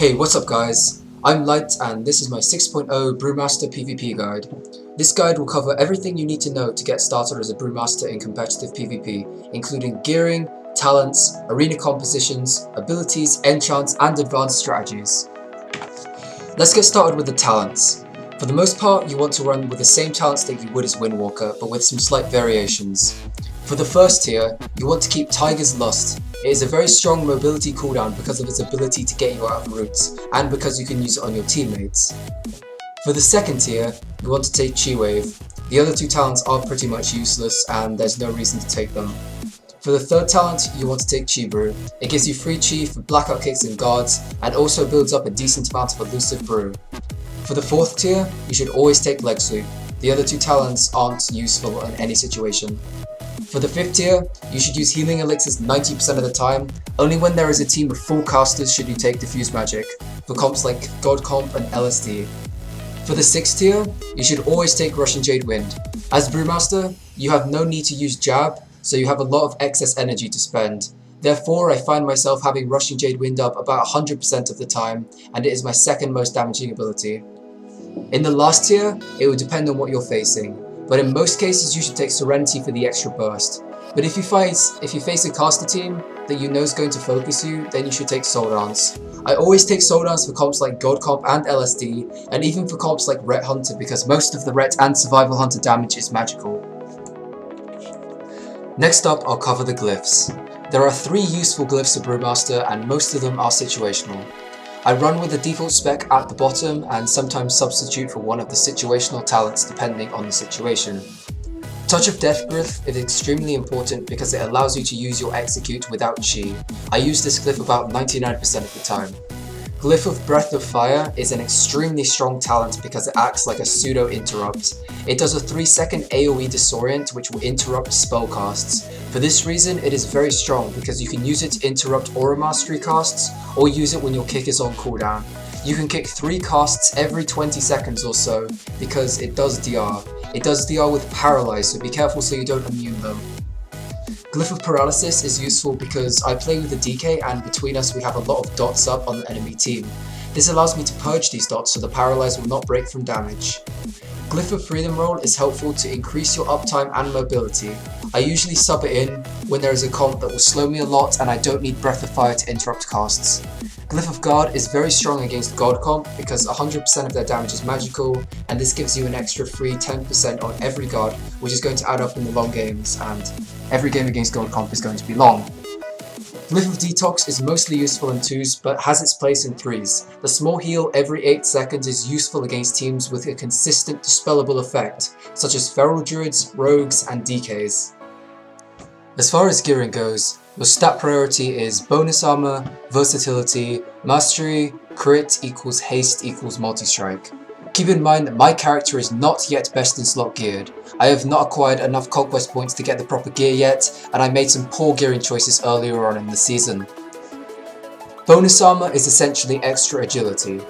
Hey, what's up guys? I'm Light and this is my 6.0 Brewmaster PvP guide. This guide will cover everything you need to know to get started as a Brewmaster in competitive PvP, including gearing, talents, arena compositions, abilities, enchants, and advanced strategies. Let's get started with the talents. For the most part, you want to run with the same talents that you would as Windwalker, but with some slight variations. For the first tier, you want to keep Tiger's Lust. It is a very strong mobility cooldown because of its ability to get you out of routes, and because you can use it on your teammates. For the second tier, you want to take Chi Wave. The other two talents are pretty much useless and there's no reason to take them. For the third talent, you want to take Chi Brew. It gives you free Chi for blackout kicks and guards, and also builds up a decent amount of elusive brew. For the fourth tier, you should always take Leg Sweep. The other two talents aren't useful in any situation. For the fifth tier, you should use healing elixirs 90% of the time. Only when there is a team of full casters should you take Diffuse Magic, for comps like God Comp and LSD. For the sixth tier, you should always take Russian Jade Wind. As Brewmaster, you have no need to use Jab, so you have a lot of excess energy to spend. Therefore, I find myself having Russian Jade Wind up about 100% of the time, and it is my second most damaging ability. In the last tier, it will depend on what you're facing, but in most cases you should take Serenity for the extra burst. But if you face a caster team that you know is going to focus you, then you should take Soul Dance. I always take Soul Dance for comps like God Comp and LSD, and even for comps like Ret Hunter because most of the Ret and Survival Hunter damage is magical. Next up, I'll cover the glyphs. There are 3 useful glyphs for Brewmaster and most of them are situational. I run with the default spec at the bottom and sometimes substitute for one of the situational talents depending on the situation. Touch of Death glyph is extremely important because it allows you to use your execute without chi. I use this glyph about 99% of the time. Glyph of Breath of Fire is an extremely strong talent because it acts like a pseudo interrupt. It does a 3-second AoE disorient which will interrupt spellcasts. For this reason it is very strong because you can use it to interrupt aura mastery casts or use it when your kick is on cooldown. You can kick 3 casts every 20 seconds or so because it does DR. It does DR with Paralyze, so be careful so you don't immune them. Glyph of Paralysis is useful because I play with the DK and between us we have a lot of dots up on the enemy team. This allows me to purge these dots so the Paralyze will not break from damage. Glyph of Freedom Roll is helpful to increase your uptime and mobility. I usually sub it in when there is a comp that will slow me a lot and I don't need Breath of Fire to interrupt casts. Glyph of Guard is very strong against God Comp because 100% of their damage is magical, and this gives you an extra free 10% on every guard, which is going to add up in the long games, and every game against God Comp is going to be long. Glyph of Detox is mostly useful in 2s, but has its place in 3s. The small heal every 8 seconds is useful against teams with a consistent dispellable effect, such as Feral Druids, Rogues, and DKs. As far as gearing goes, your stat priority is bonus armor, versatility, mastery, crit equals haste equals multi-strike. Keep in mind that my character is not yet best in slot geared. I have not acquired enough conquest points to get the proper gear yet, and I made some poor gearing choices earlier on in the season. Bonus armor is essentially extra agility.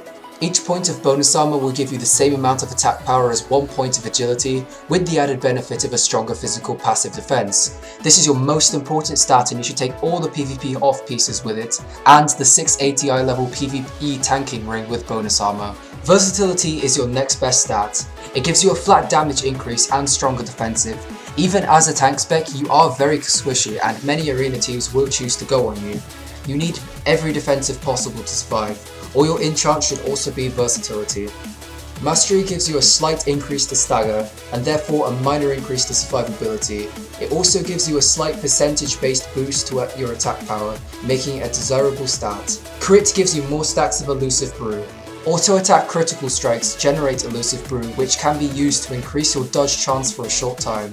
Each point of bonus armor will give you the same amount of attack power as 1 point of agility, with the added benefit of a stronger physical passive defense. This is your most important stat and you should take all the PvP off pieces with it, and the 680i level PvE tanking ring with bonus armor. Versatility is your next best stat. It gives you a flat damage increase and stronger defensive. Even as a tank spec, you are very squishy and many arena teams will choose to go on you. You need every defensive possible to survive. All your enchants should also be versatility. Mastery gives you a slight increase to stagger, and therefore a minor increase to survivability. It also gives you a slight percentage based boost to your attack power, making it a desirable stat. Crit gives you more stacks of elusive brew. Auto attack critical strikes generate elusive brew, which can be used to increase your dodge chance for a short time.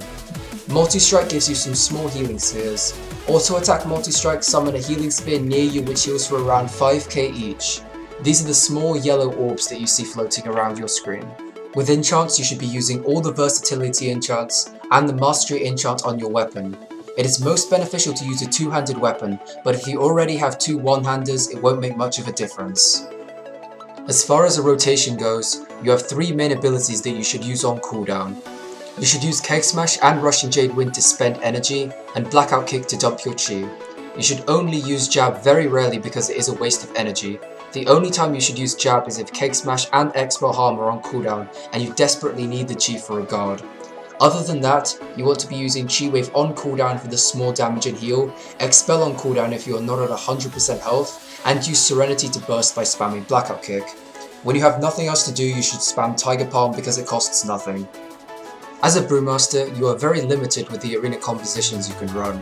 Multi-strike gives you some small healing spheres. Auto attack multi-strike summon a healing spear near you which heals for around 5k each. These are the small yellow orbs that you see floating around your screen. With enchants you should be using all the versatility enchants and the mastery enchant on your weapon. It is most beneficial to use a 2-handed weapon, but if you already have 2 one-handers it won't make much of a difference. As far as a rotation goes, you have 3 main abilities that you should use on cooldown. You should use Keg Smash and Russian Jade Wind to spend energy, and Blackout Kick to dump your chi. You should only use Jab very rarely because it is a waste of energy. The only time you should use jab is if Keg Smash and Expel Harm are on cooldown and you desperately need the chi for a guard. Other than that, you want to be using Chi Wave on cooldown for the small damage and heal, Expel on cooldown if you are not at 100% health, and use Serenity to burst by spamming Blackout Kick. When you have nothing else to do, you should spam Tiger Palm because it costs nothing. As a Brewmaster, you are very limited with the arena compositions you can run.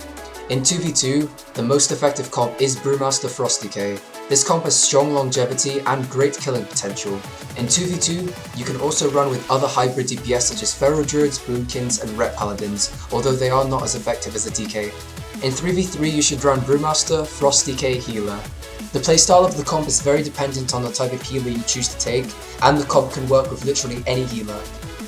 In 2v2, the most effective comp is Brewmaster Frost Decay. This comp has strong longevity and great killing potential. In 2v2, you can also run with other hybrid DPS such as Feral Druids, Boomkins and Ret Paladins, although they are not as effective as a DK. In 3v3, you should run Brewmaster, Frost Decay, Healer. The playstyle of the comp is very dependent on the type of healer you choose to take, and the comp can work with literally any healer.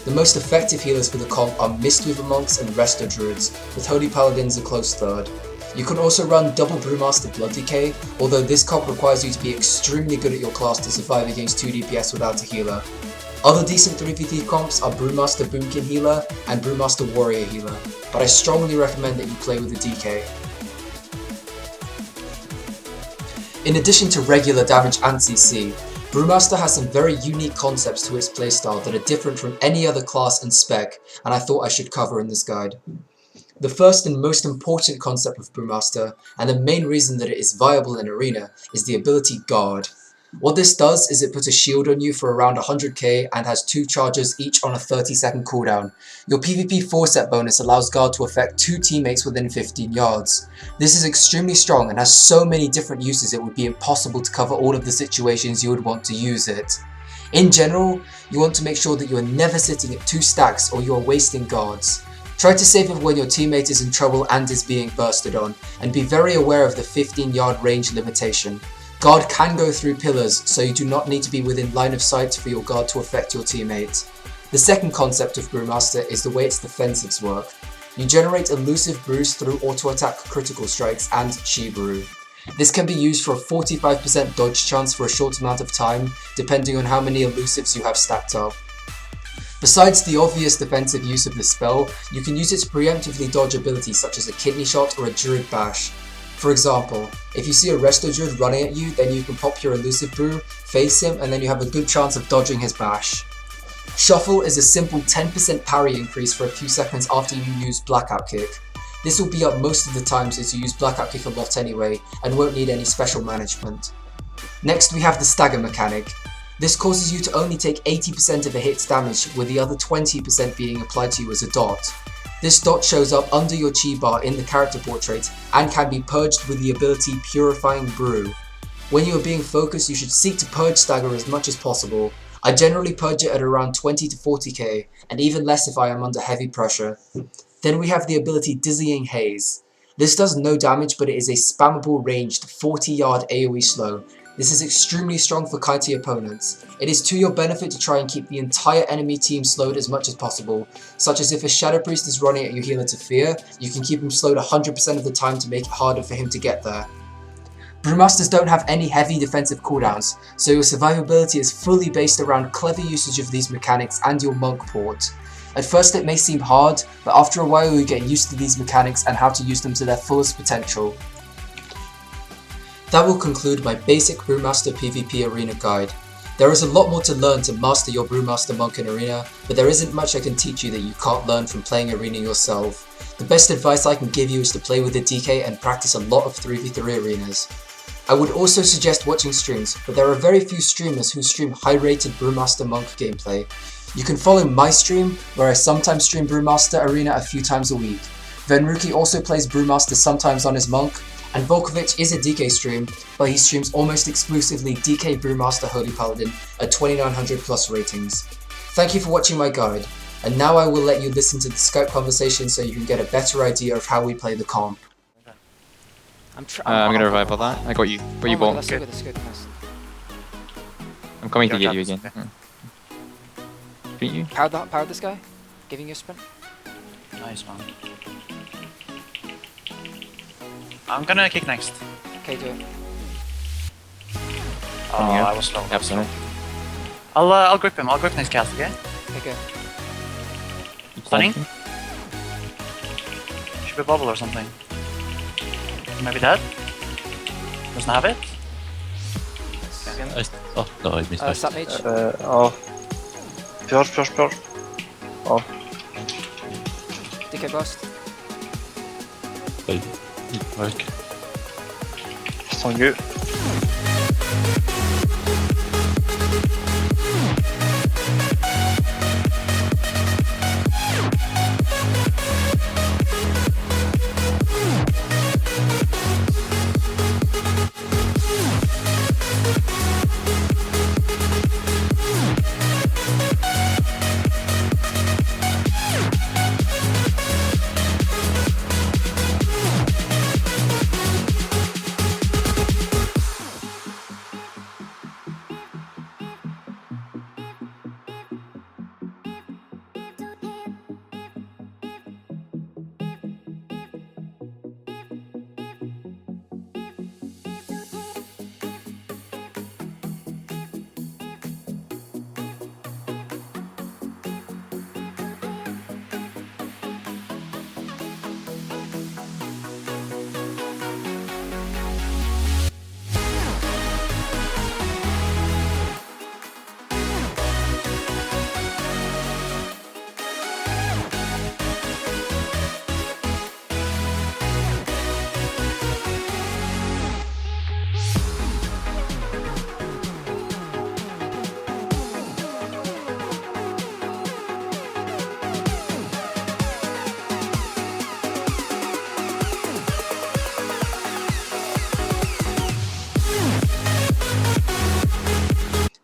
The most effective healers for the comp are Mistweaver Monks and Resto Druids, with Holy Paladins a close third. You can also run double Brewmaster Blood Decay, although this comp requires you to be extremely good at your class to survive against 2 DPS without a healer. Other decent 3v3 comps are Brewmaster Boomkin Healer and Brewmaster Warrior Healer, but I strongly recommend that you play with a DK. In addition to regular damage and CC, Brewmaster has some very unique concepts to its playstyle that are different from any other class and spec, and I thought I should cover in this guide. The first and most important concept of Brewmaster, and the main reason that it is viable in Arena, is the ability Guard. What this does is it puts a shield on you for around 100k and has 2 charges each on a 30-second cooldown. Your PvP 4-set bonus allows Guard to affect 2 teammates within 15 yards. This is extremely strong and has so many different uses it would be impossible to cover all of the situations you would want to use it. In general, you want to make sure that you are never sitting at 2 stacks or you are wasting guards. Try to save it when your teammate is in trouble and is being bursted on, and be very aware of the 15-yard range limitation. Guard can go through pillars, so you do not need to be within line of sight for your guard to affect your teammate. The second concept of Brewmaster is the way its defensives work. You generate elusive brews through auto-attack critical strikes and Chi Brew. This can be used for a 45% dodge chance for a short amount of time, depending on how many elusives you have stacked up. Besides the obvious defensive use of this spell, you can use it to preemptively dodge abilities such as a Kidney Shot or a Druid Bash. For example, if you see a Resto Druid running at you, then you can pop your elusive brew, face him, and then you have a good chance of dodging his bash. Shuffle is a simple 10% parry increase for a few seconds after you use Blackout Kick. This will be up most of the time since you use Blackout Kick a lot anyway, and won't need any special management. Next we have the Stagger mechanic. This causes you to only take 80% of a hit's damage, with the other 20% being applied to you as a dot. This dot shows up under your chi bar in the character portrait and can be purged with the ability Purifying Brew. When you are being focused, you should seek to purge Stagger as much as possible. I generally purge it at around 20 to 40k, and even less if I am under heavy pressure. Then we have the ability Dizzying Haze. This does no damage, but it is a spammable ranged 40-yard AoE slow. This is extremely strong for kitey opponents. It is to your benefit to try and keep the entire enemy team slowed as much as possible, such as if a Shadow Priest is running at your healer to fear, you can keep him slowed 100% of the time to make it harder for him to get there. Brewmasters don't have any heavy defensive cooldowns, so your survivability is fully based around clever usage of these mechanics and your monk port. At first it may seem hard, but after a while you get used to these mechanics and how to use them to their fullest potential. That will conclude my basic Brewmaster PvP Arena guide. There is a lot more to learn to master your Brewmaster Monk in Arena, but there isn't much I can teach you that you can't learn from playing Arena yourself. The best advice I can give you is to play with a DK and practice a lot of 3v3 arenas. I would also suggest watching streams, but there are very few streamers who stream high-rated Brewmaster Monk gameplay. You can follow my stream, where I sometimes stream Brewmaster Arena a few times a week. Venruki also plays Brewmaster sometimes on his Monk, and Volkovich is a DK stream, but he streams almost exclusively DK Brewmaster Holy Paladin at 2900 plus ratings. Thank you for watching my guide, and now I will let you listen to the Skype conversation so you can get a better idea of how we play the comp. I'm gonna revive all that. I got you. Where you ball? That's good, that's good. Nice. I'm coming to get you again. Beat you? Powered this guy? Giving you a sprint? Nice man. I'm gonna kick next. Okay, do it. Oh, I was slow. Absolutely. I'll grip him. I'll grip next cast, okay? Okay, go. Stunning? Should be bubble or something. Maybe dead? Doesn't have it? Oh, no, I missed it. Sat mage. Ja. Pure. Ja. DK Ghost. Like, Sån gud.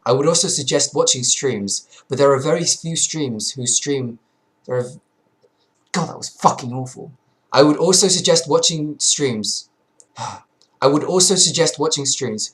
I would also suggest watching streams, but there are very few streams who stream... God, that was fucking awful. I would also suggest watching streams